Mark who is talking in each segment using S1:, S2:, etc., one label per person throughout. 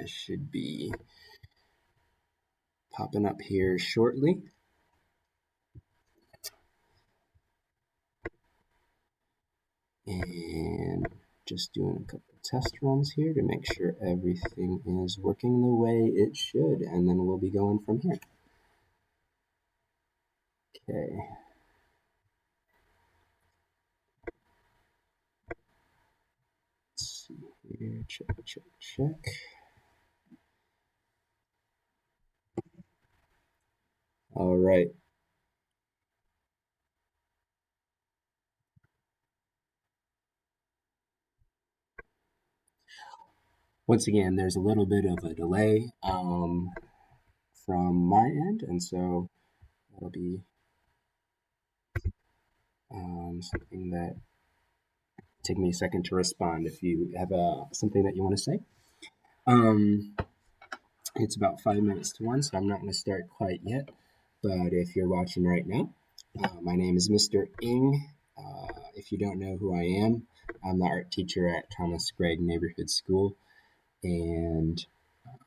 S1: should be popping up here shortly. And just doing a couple test runs here to make sure everything is working the way it should, and then we'll be going from here. Okay. Let's see here, check. All right. Once again, there's a little bit of a delay from my end, and so that'll be something that take me a second to respond if you have something that you want to say. It's about 5 minutes to 1, so I'm not going to start quite yet. But if you're watching right now, my name is Mr. Ng. If you don't know who I am, I'm the art teacher at Thomas Gregg Neighborhood School, and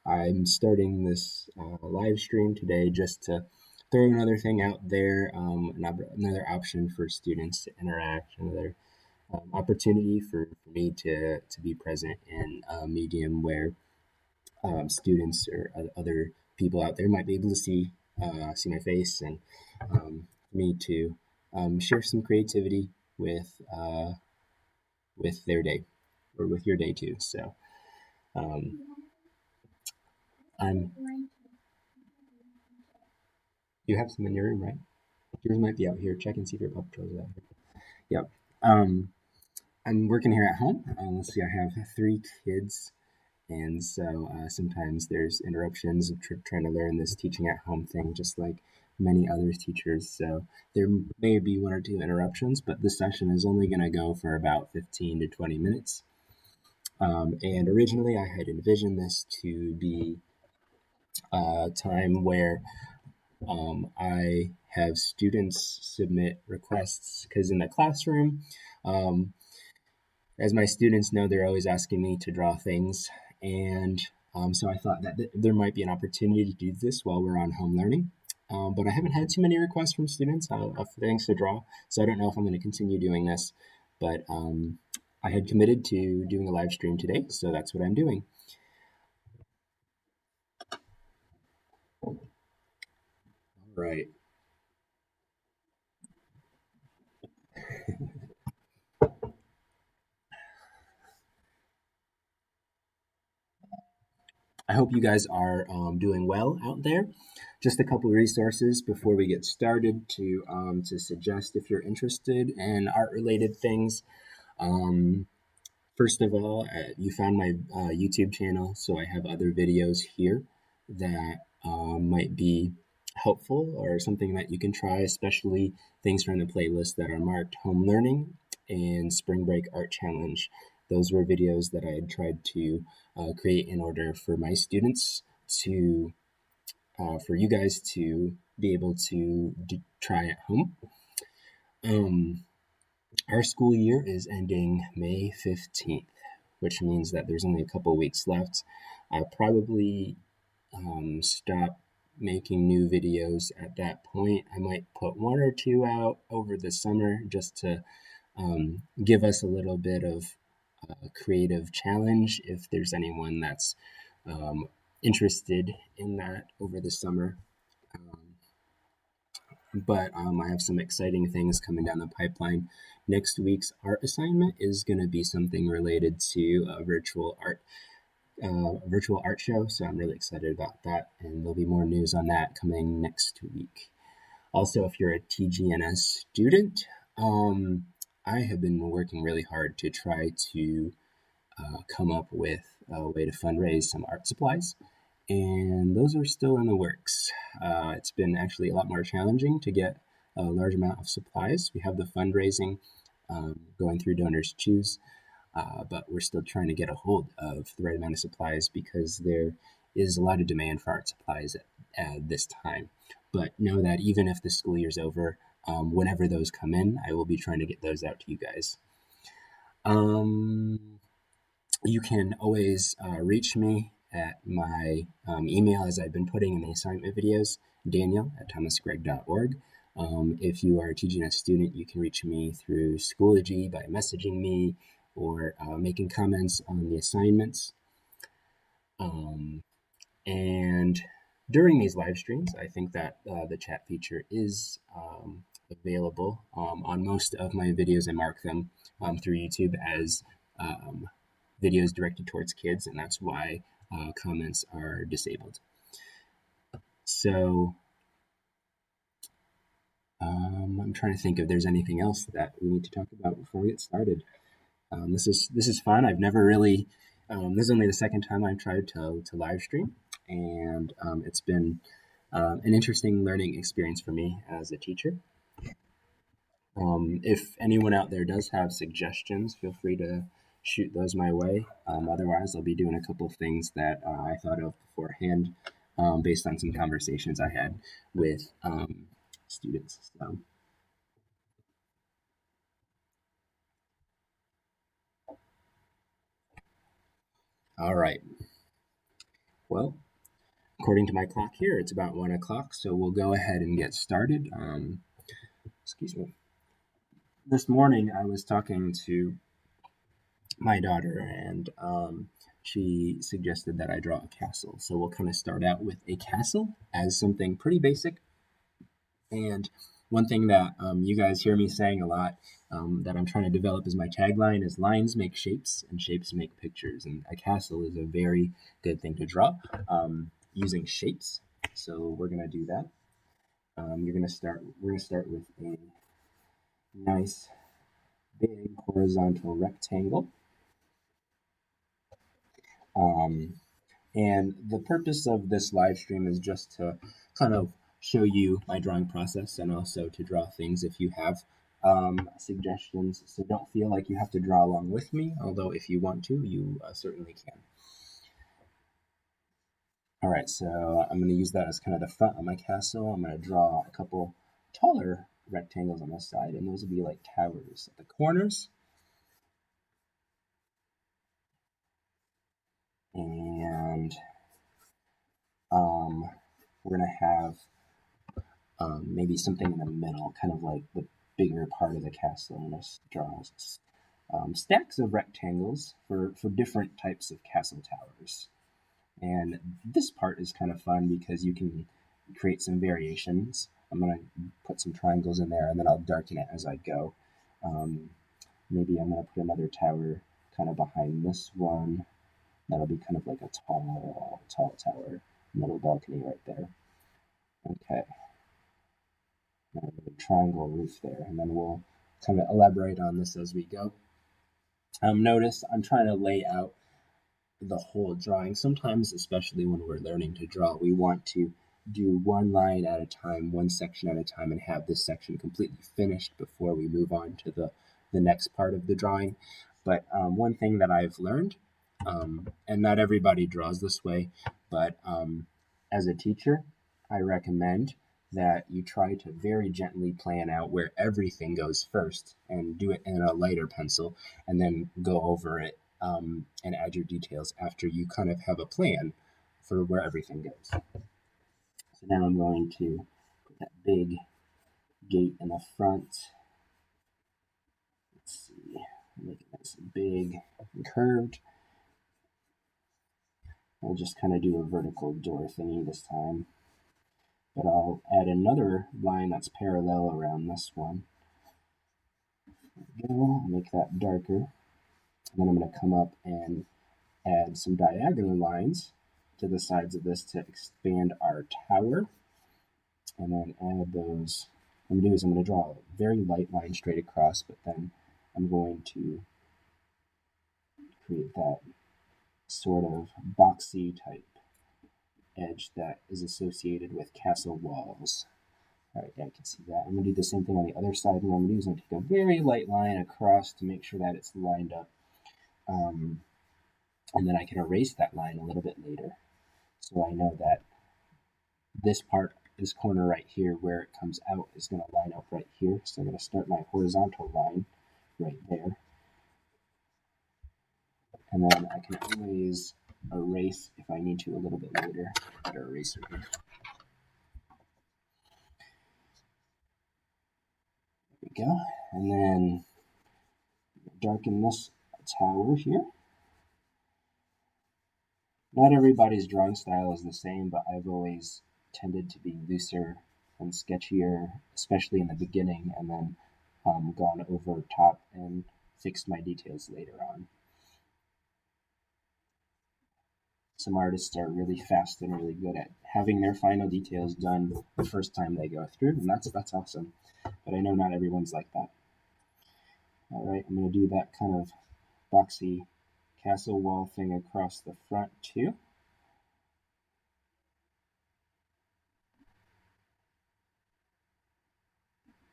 S1: I'm starting this live stream today just to throw another thing out there, another option for students to interact, another opportunity for me to be present in a medium where students or other people out there might be able to see my face, and me to share some creativity with their day, or with your day too. So you have some in your room, right? Yours might be out here. Check and see if your Paw Patrol's out here. Yep. I'm working here at home. Let's see, I have 3 kids, and so sometimes there's interruptions of trying to learn this teaching at home thing, just like many other teachers. So there may be 1 or 2 interruptions, but this session is only going to go for about 15 to 20 minutes. And originally I had envisioned this to be a time where I have students submit requests, because in the classroom, as my students know, they're always asking me to draw things, and so I thought that there might be an opportunity to do this while we're on home learning. But I haven't had too many requests from students of things to draw, so I don't know if I'm going to continue doing this. But I had committed to doing a live stream today, so that's what I'm doing. All right. I hope you guys are doing well out there. Just a couple of resources before we get started to suggest if you're interested in art-related things. First of all, you found my YouTube channel, so I have other videos here that might be helpful or something that you can try, especially things from the playlist that are marked Home Learning and Spring Break Art Challenge. Those were videos that I had tried to create in order for my students to, for you guys to be able to try at home. Our school year is ending May 15th, which means that there's only a couple weeks left. I'll probably stop making new videos at that point. I might put 1 or 2 out over the summer just to give us a little bit of creative challenge if there's anyone that's interested in that over the summer. But I have some exciting things coming down the pipeline. Next week's art assignment is going to be something related to a virtual art show, so I'm really excited about that, and there'll be more news on that coming next week. Also, if you're a TGNS student, I have been working really hard to try to come up with a way to fundraise some art supplies, and those are still in the works. It's been actually a lot more challenging to get a large amount of supplies. We have the fundraising going through Donors Choose, but we're still trying to get a hold of the right amount of supplies because there is a lot of demand for art supplies at this time. But know that even if the school year's over, whenever those come in, I will be trying to get those out to you guys. You can always reach me at my email, as I've been putting in the assignment videos, daniel@thomasgregg.org. If you are a TGNS student, you can reach me through Schoology by messaging me or making comments on the assignments. And during these live streams, I think that the chat feature is available on most of my videos. I mark them through YouTube as videos directed towards kids, and that's why comments are disabled. So I'm trying to think if there's anything else that we need to talk about before we get started. This is fun. I've never really. This is only the second time I've tried to live stream, and it's been an interesting learning experience for me as a teacher. If anyone out there does have suggestions, feel free to shoot those my way. Otherwise, I'll be doing a couple of things that I thought of beforehand based on some conversations I had with students. So. All right. Well, according to my clock here, it's about 1 o'clock, so we'll go ahead and get started. Excuse me. This morning, I was talking to my daughter, and she suggested that I draw a castle. So we'll kind of start out with a castle as something pretty basic. And one thing that you guys hear me saying a lot that I'm trying to develop as my tagline is lines make shapes and shapes make pictures. And a castle is a very good thing to draw using shapes. So we're going to do that. We're going to start with a nice big horizontal rectangle. And the purpose of this live stream is just to kind of show you my drawing process and also to draw things if you have suggestions. So don't feel like you have to draw along with me, although if you want to, you certainly can. All right, so I'm going to use that as kind of the front of my castle. I'm going to draw a couple taller rectangles on the side, and those will be like towers at the corners. And we're going to have maybe something in the middle, kind of like the bigger part of the castle. I'm going to draw stacks of rectangles for different types of castle towers. And this part is kind of fun because you can create some variations. I'm going to put some triangles in there and then I'll darken it as I go. Maybe I'm going to put another tower kind of behind this one. That'll be kind of like a tall tower, little balcony right there. Okay. Now a triangle roof there, and then we'll kind of elaborate on this as we go. Notice I'm trying to lay out the whole drawing. Sometimes, especially when we're learning to draw, we want to do one line at a time, one section at a time, and have this section completely finished before we move on to the next part of the drawing. But one thing that I've learned, and not everybody draws this way, but as a teacher, I recommend that you try to very gently plan out where everything goes first and do it in a lighter pencil and then go over it and add your details after you kind of have a plan for where everything goes. So now I'm going to put that big gate in the front. Let's see, make it nice and big and curved. I'll just kind of do a vertical door thingy this time. But I'll add another line that's parallel around this one. There we go. I'll make that darker. And then I'm going to come up and add some diagonal lines to the sides of this to expand our tower. And then add those. What I'm going to do is I'm going to draw a very light line straight across, but then I'm going to create that sort of boxy type edge that is associated with castle walls. All right, yeah, I can see that. I'm going to do the same thing on the other side. And what I'm going to do is I'm going to take a very light line across to make sure that it's lined up. And then I can erase that line a little bit later. So I know that this part, this corner right here where it comes out is going to line up right here. So I'm going to start my horizontal line right there. And then I can always erase if I need to a little bit later. Better eraser here. There we go. And then darken this tower here. Not everybody's drawing style is the same, but I've always tended to be looser and sketchier, especially in the beginning, and then gone over top and fixed my details later on. Some artists are really fast and really good at having their final details done the first time they go through, and that's awesome. But I know not everyone's like that. All right, I'm going to do that kind of boxy castle wall thing across the front too.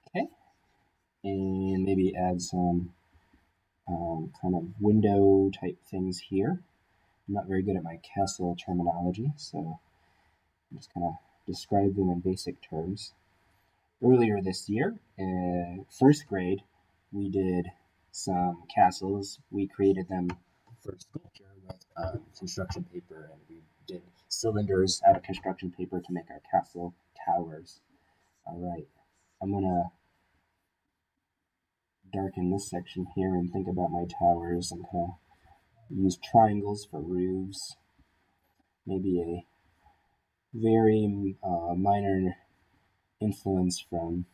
S1: Okay, and maybe add some kind of window type things here. I'm not very good at my castle terminology, so I'm just kind of describe them in basic terms. Earlier this year, in first grade, we did some castles. We created them for sculpture with construction paper, and we did cylinders out of construction paper to make our castle towers. All right, I'm gonna darken this section here and think about my towers and kind of use triangles for roofs. Maybe a very minor influence from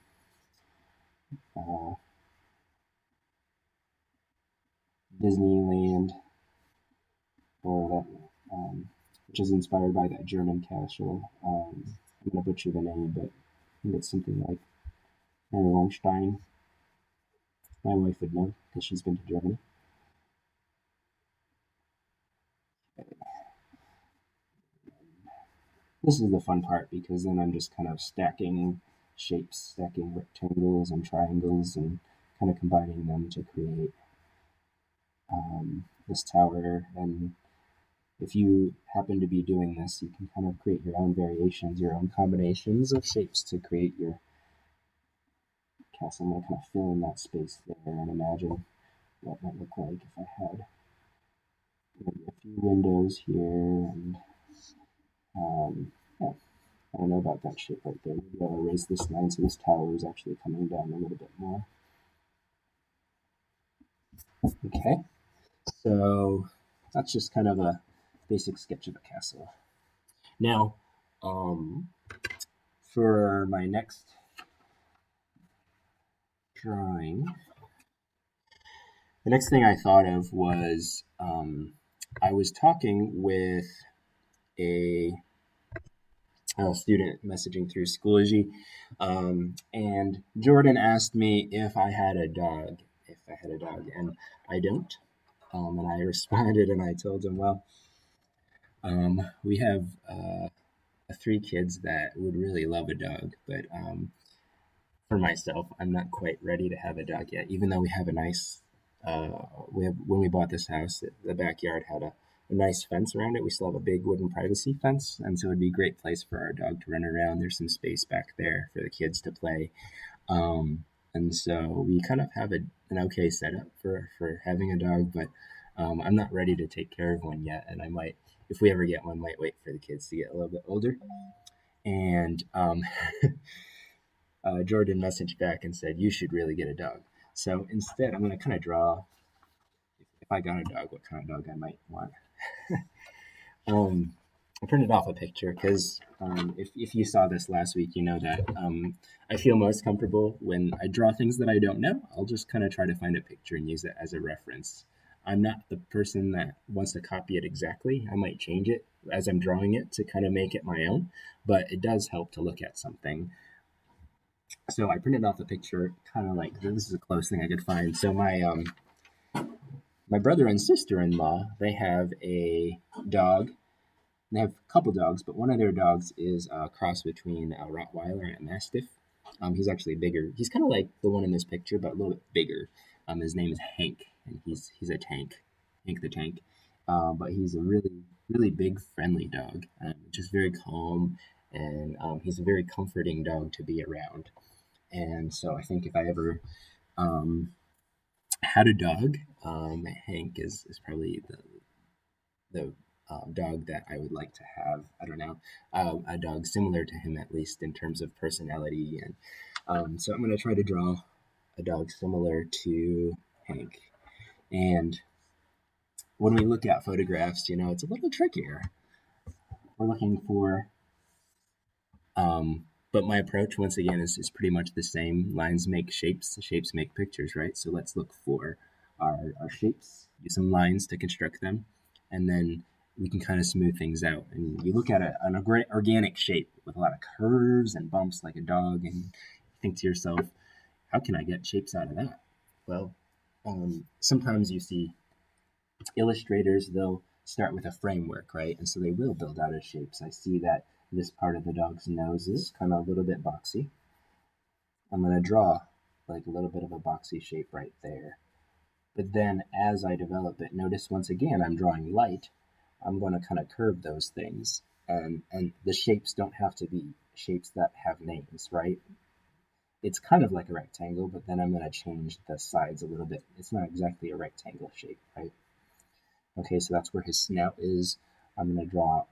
S1: uh, Disneyland, or that, which is inspired by that German castle. I'm gonna butcher the name, but I think it's something like Neuschwanstein. My wife would know because she's been to Germany. This is the fun part because then I'm just kind of stacking shapes, stacking rectangles and triangles, and kind of combining them to create this tower. And if you happen to be doing this, you can kind of create your own variations, your own combinations of shapes to create your castle. I'm going to kind of fill in that space there and imagine what might look like if I had maybe a few windows here. And yeah, I don't know about that shape right there. Maybe I'll erase this line so this tower is actually coming down a little bit more. Okay, so that's just kind of a basic sketch of a castle. Now, for my next drawing, the next thing I thought of was I was talking with a student messaging through Schoology, and Jordan asked me if I had a dog, and I don't. And I responded and I told him, well, we have three kids that would really love a dog, but for myself, I'm not quite ready to have a dog yet. Even though we have a nice, when we bought this house, the backyard had a nice fence around it. We still have a big wooden privacy fence, and so it'd be a great place for our dog to run around. There's some space back there for the kids to play, and so we kind of have an okay setup for having a dog. But I'm not ready to take care of one yet, and I might, if we ever get one, might wait for the kids to get a little bit older. And Jordan messaged back and said, "You should really get a dog." So instead, I'm going to kind of draw, if I got a dog, what kind of dog I might want. I printed off a picture because if you saw this last week, you know that I feel most comfortable when I draw things that I don't know. I'll just kind of try to find a picture and use it as a reference. I'm not the person that wants to copy it exactly. I might change it as I'm drawing it to kind of make it my own, but it does help to look at something. So I printed off a picture, kind of like this is the closest thing I could find. So my brother and sister-in-law, they have a dog. They have a couple dogs, but one of their dogs is a cross between a Rottweiler and a Mastiff. He's actually bigger. He's kind of like the one in this picture, but a little bit bigger. His name is Hank, and he's a tank, Hank the Tank. But he's a really big, friendly dog, just very calm, and he's a very comforting dog to be around. And so I think if I ever um, had a dog, Hank is probably the dog that I would like to have. I don't know, a dog similar to him, at least in terms of personality. And so I'm going to try to draw a dog similar to Hank. And when we look at photographs, it's a little trickier. We're looking for, but my approach, once again, is pretty much the same. Lines make shapes, shapes make pictures, right? So let's look for our shapes, use some lines to construct them, and then we can kind of smooth things out. And you look at an organic shape with a lot of curves and bumps like a dog, and you think to yourself, how can I get shapes out of that? Well, sometimes you see illustrators, they'll start with a framework, right? And so they will build out of shapes. I see that this part of the dog's nose is kind of a little bit boxy. I'm going to draw like a little bit of a boxy shape right there. But then as I develop it, notice once again, I'm drawing light. I'm going to kind of curve those things. And the shapes don't have to be shapes that have names, right? It's kind of like a rectangle, but then I'm going to change the sides a little bit. It's not exactly a rectangle shape, right? Okay, so that's where his snout is. I'm going to draw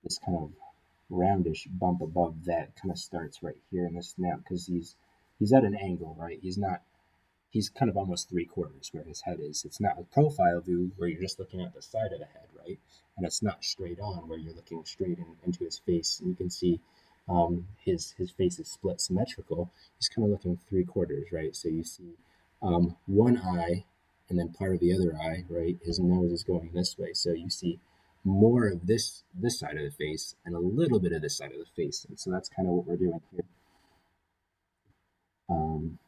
S1: this kind of roundish bump above that. Kind of starts right here in the snout because he's at an angle, right? He's kind of almost 3/4 where his head is. It's not a profile view where you're just looking at the side of the head, right? And it's not straight on where you're looking straight into his face. And you can see his face is split symmetrical. He's kind of looking 3/4, right? So you see one eye and then part of the other eye, right? His nose is going this way. So you see more of this side of the face and a little bit of this side of the face. And so that's kind of what we're doing here. Um,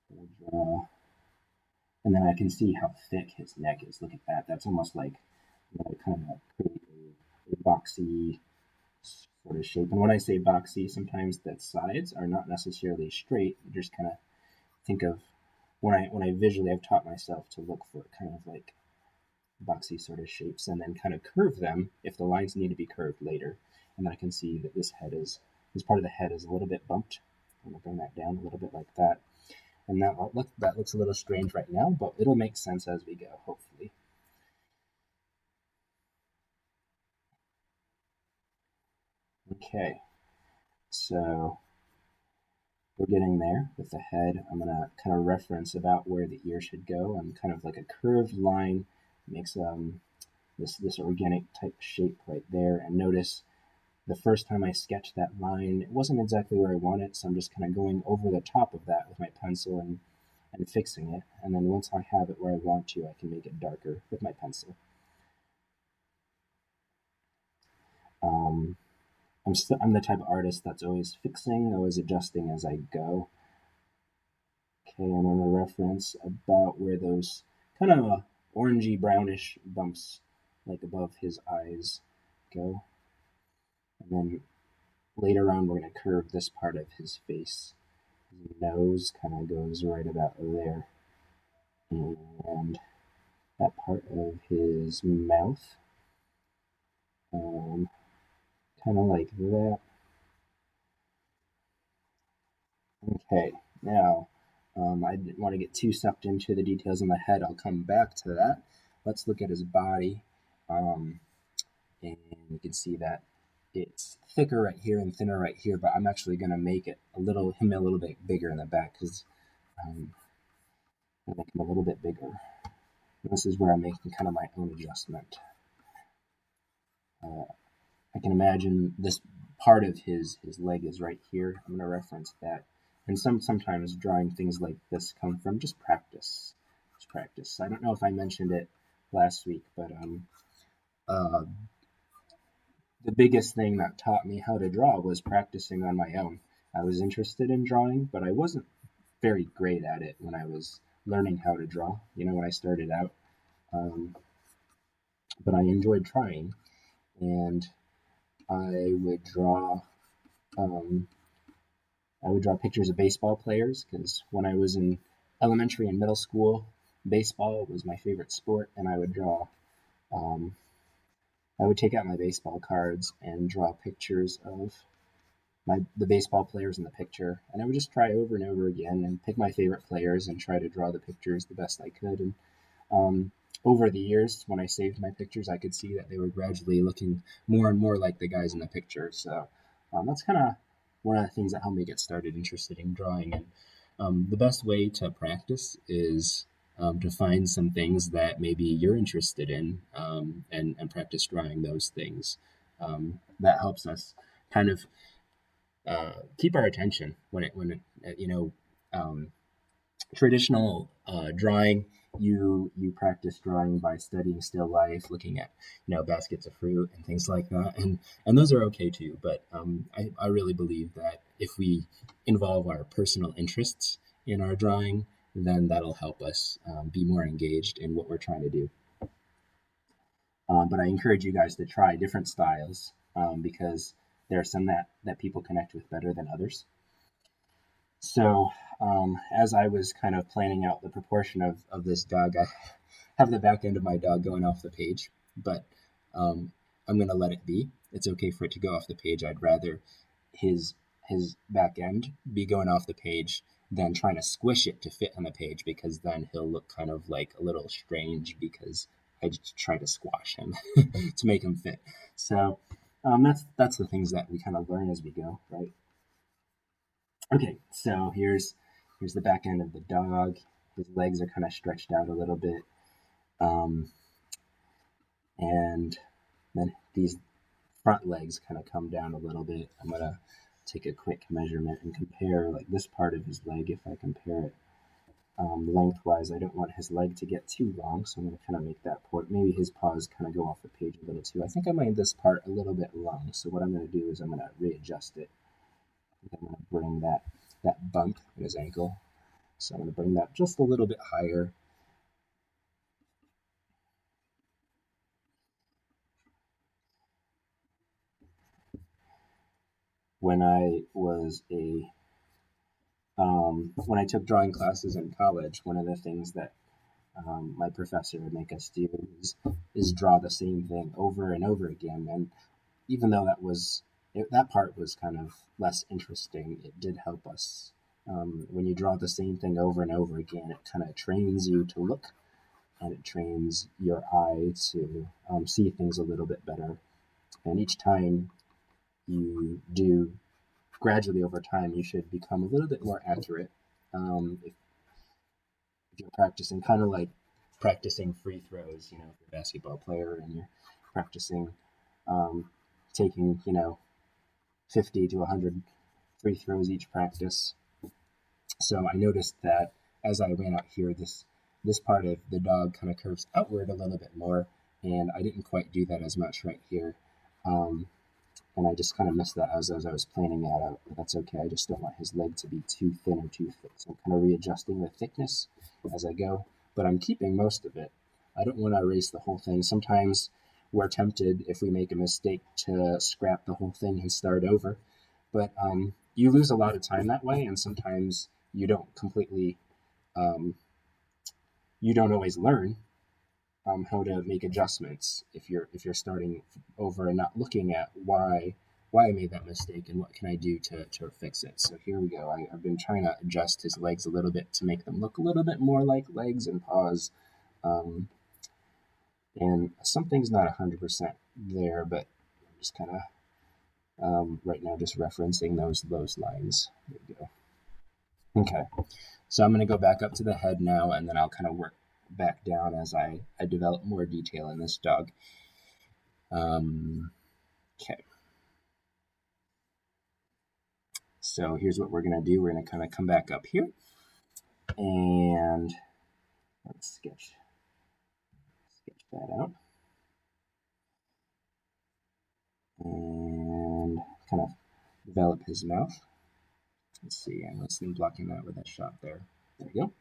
S1: we'll draw, and then I can see how thick his neck is. Look at that. That's almost like kind of create a boxy sort of shape. And when I say boxy, sometimes the sides are not necessarily straight. You just kind of think of when I visually, I've taught myself to look for kind of like boxy sort of shapes and then kind of curve them if the lines need to be curved later. And then I can see that this part of the head is a little bit bumped. I'm gonna bring that down a little bit like that. And that looks a little strange right now, but it'll make sense as we go, hopefully. Okay, so we're getting there with the head. I'm gonna kind of reference about where the ear should go, and kind of like a curved line makes this organic type shape right there. And notice the first time I sketched that line, it wasn't exactly where I want it, so I'm just kind of going over the top of that with my pencil and fixing it. And then once I have it where I want to, I can make it darker with my pencil. Um, I'm the type of artist that's always fixing, always adjusting as I go. Okay, I'm going to reference about where those kind of orangey brownish bumps like above his eyes go. And then later on, we're going to curve this part of his face. His nose kind of goes right about there. And that part of his mouth, kind of like that. Okay, now I didn't want to get too sucked into the details on the head. I'll come back to that. Let's look at his body. And you can see that it's thicker right here and thinner right here, but I'm actually going to make it him a little bit bigger in the back because I'm going to make him a little bit bigger. And this is where I'm making kind of my own adjustment. I can imagine this part of his leg is right here. I'm going to reference that. And sometimes drawing things like this come from just practice. Just practice. I don't know if I mentioned it last week, but uh, the biggest thing that taught me how to draw was practicing on my own. I was interested in drawing, but I wasn't very great at it when I was learning how to draw, when I started out. But I enjoyed trying, and I would draw. I would draw pictures of baseball players because when I was in elementary and middle school, baseball was my favorite sport, and I would draw. I would take out my baseball cards and draw pictures of the baseball players in the picture, and I would just try over and over again and pick my favorite players and try to draw the pictures the best I could. And over the years, when I saved my pictures, I could see that they were gradually looking more and more like the guys in the picture. So that's kind of one of the things that helped me get started interested in drawing. And the best way to practice is to find some things that maybe you're interested in, and practice drawing those things. That helps us kind of keep our attention um, traditional drawing, you practice drawing by studying still life, looking at baskets of fruit and things like that, and those are okay too. But I really believe that if we involve our personal interests in our drawing, then that'll help us be more engaged in what we're trying to do. But I encourage you guys to try different styles, because there are some that people connect with better than others. So, as I was kind of planning out the proportion of this dog, I have the back end of my dog going off the page, but I'm going to let it be. It's okay for it to go off the page. I'd rather his his back end be going off the page than trying to squish it to fit on the page, because then he'll look kind of like a little strange because I just try to squash him to make him fit. So that's the things that we kind of learn as we go, right? Okay, so here's the back end of the dog. His legs are kind of stretched out a little bit, um, and then these front legs kind of come down a little bit. I'm gonna take a quick measurement and compare like this part of his leg. If I compare it lengthwise, I don't want his leg to get too long, so I'm gonna kind of make that point. Maybe his paws kind of go off the page a little too. I think I made this part a little bit long, so what I'm gonna do is I'm gonna readjust it. I'm gonna bring that bump in his ankle. So I'm going to bring that just a little bit higher. When I was when I took drawing classes in college, one of the things that my professor would make us do is draw the same thing over and over again. And even though that part was kind of less interesting, it did help us. When you draw the same thing over and over again, it kind of trains you to look, and it trains your eye to see things a little bit better. And each time you do, gradually over time, you should become a little bit more accurate. If you're practicing, kind of like practicing free throws, if you're a basketball player and you're practicing taking, 50 to 100 free throws each practice. So I noticed that as I ran out here, this part of the dog kind of curves outward a little bit more, and I didn't quite do that as much right here. And I just kind of missed that as I was planning that out. But that's okay. I just don't want his leg to be too thin or too thick. So I'm kind of readjusting the thickness as I go, but I'm keeping most of it. I don't want to erase the whole thing. Sometimes we're tempted, if we make a mistake, to scrap the whole thing and start over. But you lose a lot of time that way, and sometimes um, you don't always learn how to make adjustments if you're starting over and not looking at why I made that mistake and what can I do to fix it. So here we go. I've been trying to adjust his legs a little bit to make them look a little bit more like legs and paws. Um, and something's not 100% there, but I'm just kind of right now just referencing those lines. There we go. Okay, so I'm going to go back up to the head now, and then I'll kind of work back down as I develop more detail in this dog. Okay. So here's what we're going to do. We're going to kind of come back up here, and let's sketch that out. And kind of develop his mouth. Let's see, I'm listening, blocking that with that shot there. There we go.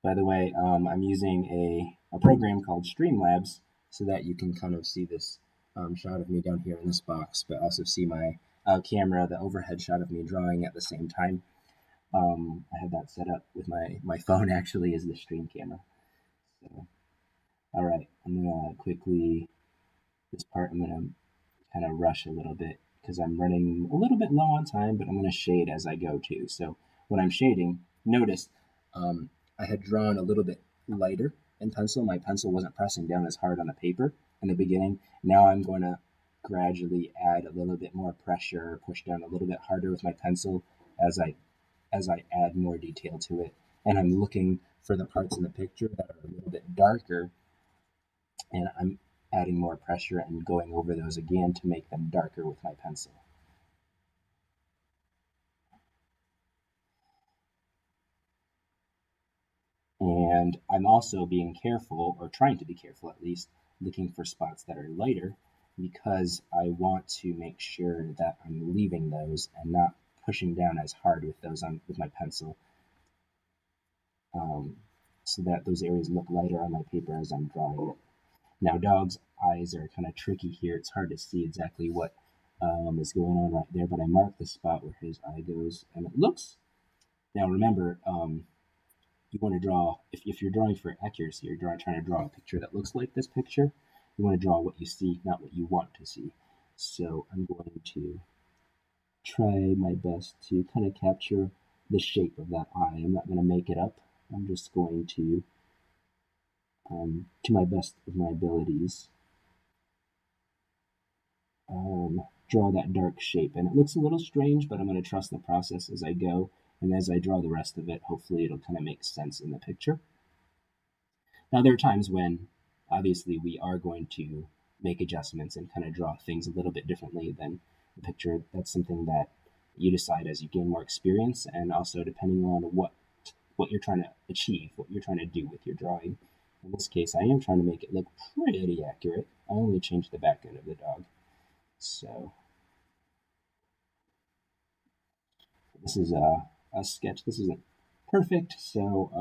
S1: By the way, I'm using a program called Streamlabs so that you can kind of see this shot of me down here in this box, but also see my camera, the overhead shot of me drawing at the same time. I have that set up with my phone actually as the stream camera. So, all right, I'm gonna quickly, this part I'm gonna kind of rush a little bit because I'm running a little bit low on time, but I'm gonna shade as I go too. So when I'm shading, notice I had drawn a little bit lighter in pencil. My pencil wasn't pressing down as hard on the paper in the beginning. Now I'm going to gradually add a little bit more pressure, push down a little bit harder with my pencil as I add more detail to it. And I'm looking for the parts in the picture that are a little bit darker, and I'm adding more pressure and going over those again to make them darker with my pencil. And I'm also being careful, or trying to be careful at least, looking for spots that are lighter because I want to make sure that I'm leaving those and not pushing down as hard with those with my pencil, so that those areas look lighter on my paper as I'm drawing it. Now, dog's eyes are kind of tricky here. It's hard to see exactly what is going on right there, but I marked the spot where his eye goes, and it looks. Now, remember, you want to draw, if you're drawing for accuracy, you're trying to draw a picture that looks like this picture, you want to draw what you see, not what you want to see. So I'm going to try my best to kind of capture the shape of that eye. I'm not going to make it up. I'm just going to my best of my abilities, draw that dark shape. And it looks a little strange, but I'm going to trust the process as I go. And as I draw the rest of it, hopefully it'll kind of make sense in the picture. Now, there are times when obviously we are going to make adjustments and kind of draw things a little bit differently than the picture. That's something that you decide as you gain more experience, and also depending on what you're trying to achieve, what you're trying to do with your drawing. In this case, I am trying to make it look pretty accurate. I only changed the back end of the dog. So this is a sketch. This isn't perfect, so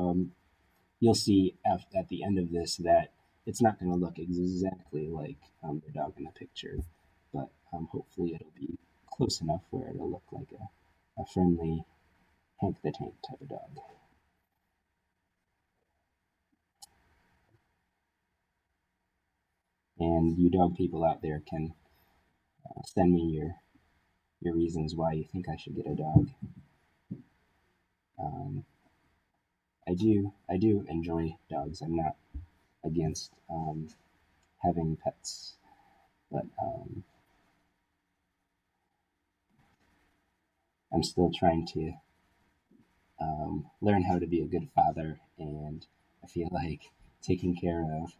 S1: you'll see at the end of this that it's not going to look exactly like the dog in the picture, but hopefully it'll be close enough where it'll look like a friendly Hank the Tank type of dog. And you dog people out there can send me your reasons why you think I should get a dog. Um, I do enjoy dogs. I'm not against having pets, but I'm still trying to learn how to be a good father, and I feel like taking care of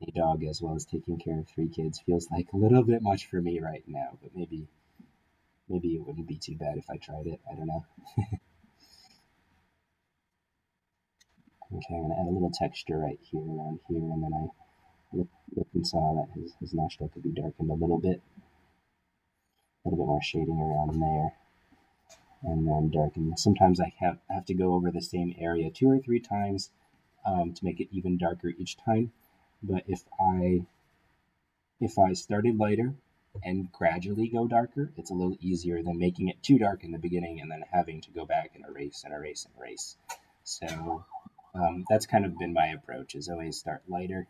S1: a dog as well as taking care of three kids feels like a little bit much for me right now. But maybe it wouldn't be too bad if I tried it. I don't know. Okay, I'm gonna add a little texture right here around here, and then I looked and saw that his nostril could be darkened a little bit more shading around there, and then darken. Sometimes I have to go over the same area 2 or 3 times to make it even darker each time. But if I started lighter and gradually go darker, it's a little easier than making it too dark in the beginning and then having to go back and erase and erase and erase. So that's kind of been my approach, is always start lighter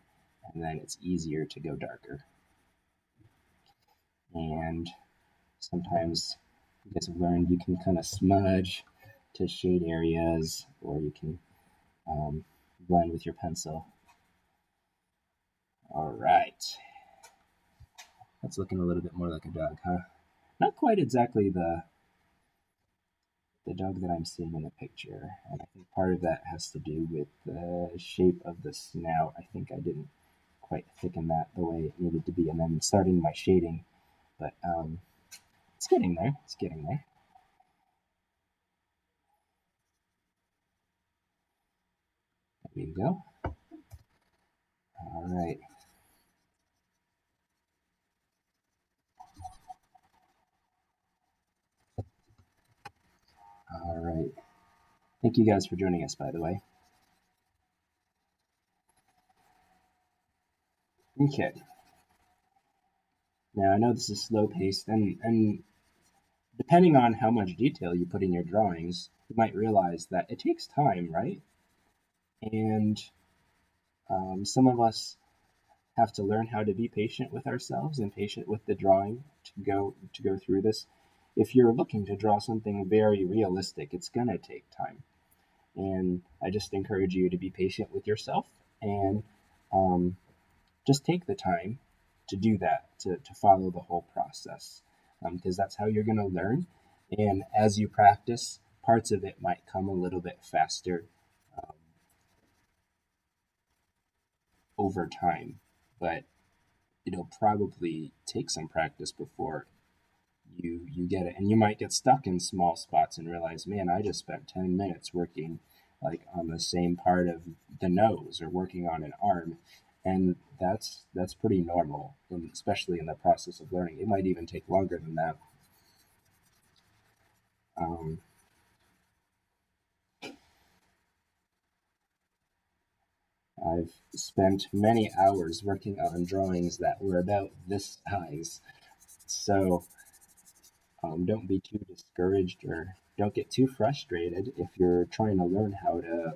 S1: and then it's easier to go darker. And sometimes you guys have learned you can kind of smudge to shade areas, or you can blend with your pencil. All right. That's looking a little bit more like a dog, huh? Not quite exactly the dog that I'm seeing in the picture. And I think part of that has to do with the shape of the snout. I think I didn't quite thicken that the way it needed to be, and then starting my shading. But it's getting there. It's getting there. There you go. All right. All right. Thank you guys for joining us, by the way. Okay. Now I know this is slow paced, and depending on how much detail you put in your drawings, you might realize that it takes time, right? And some of us have to learn how to be patient with ourselves and patient with the drawing to go through this. If you're looking to draw something very realistic, it's gonna take time. And I just encourage you to be patient with yourself and um, just take the time to do that, to follow the whole process, because that's how you're going to learn. And as you practice, parts of it might come a little bit faster um, over time, but it'll probably take some practice before you get it. And you might get stuck in small spots and realize, man, I just spent 10 minutes working like on the same part of the nose or working on an arm. And that's pretty normal, and especially in the process of learning. It might even take longer than that. um, I've spent many hours working on drawings that were about this size. So don't be too discouraged or don't get too frustrated if you're trying to learn how to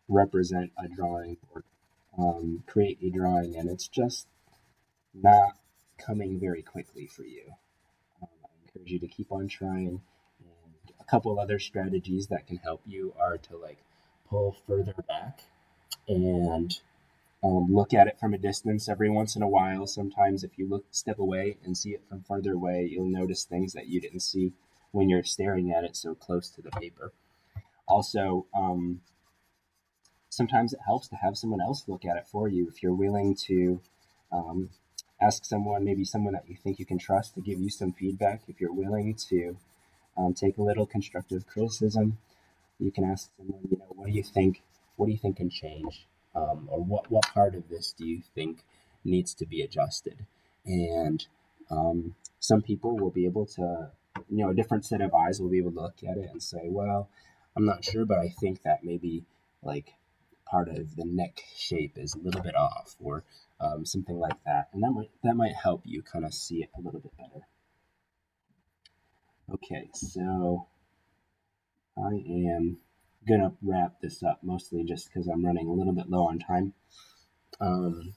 S1: represent a drawing or create a drawing and it's just not coming very quickly for you. I encourage you to keep on trying. And a couple other strategies that can help you are to like pull further back and look at it from a distance every once in a while. Sometimes, if you step away and see it from further away, you'll notice things that you didn't see when you're staring at it so close to the paper. Also, sometimes it helps to have someone else look at it for you if you're willing to um, ask someone, maybe someone that you think you can trust, to give you some feedback. If you're willing to take a little constructive criticism, you can ask someone, what do you think? What do you think can change? Or what part of this do you think needs to be adjusted? And some people will be able to, a different set of eyes will be able to look at it and say, well, I'm not sure, but I think that maybe like part of the neck shape is a little bit off, or something like that, and that might help you kind of see it a little bit better. Okay, so I am gonna wrap this up mostly just because I'm running a little bit low on time.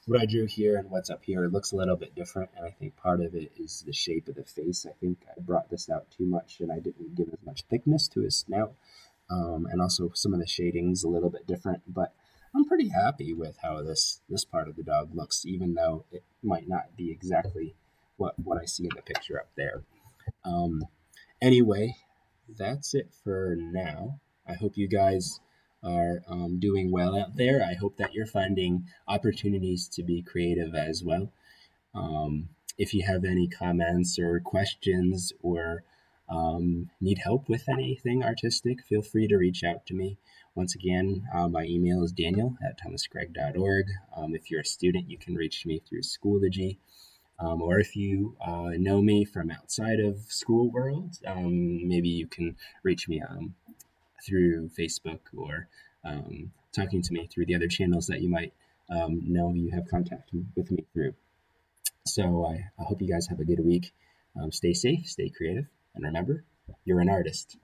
S1: What I drew here and what's up here looks a little bit different, and I think part of it is the shape of the face. I think I brought this out too much and I didn't give as much thickness to his snout, and also some of the shading's a little bit different. But I'm pretty happy with how this part of the dog looks, even though it might not be exactly what I see in the picture up there. Um, Anyway, that's it for now. I hope you guys are doing well out there. I hope that you're finding opportunities to be creative as well. If you have any comments or questions or need help with anything artistic, feel free to reach out to me. Once again, my email is daniel@thomasgregg.org. If you're a student, you can reach me through Schoology. Or if you know me from outside of school world, maybe you can reach me through Facebook or talking to me through the other channels that you might know you have contact with me through. So I hope you guys have a good week. Stay safe, stay creative, and remember, you're an artist.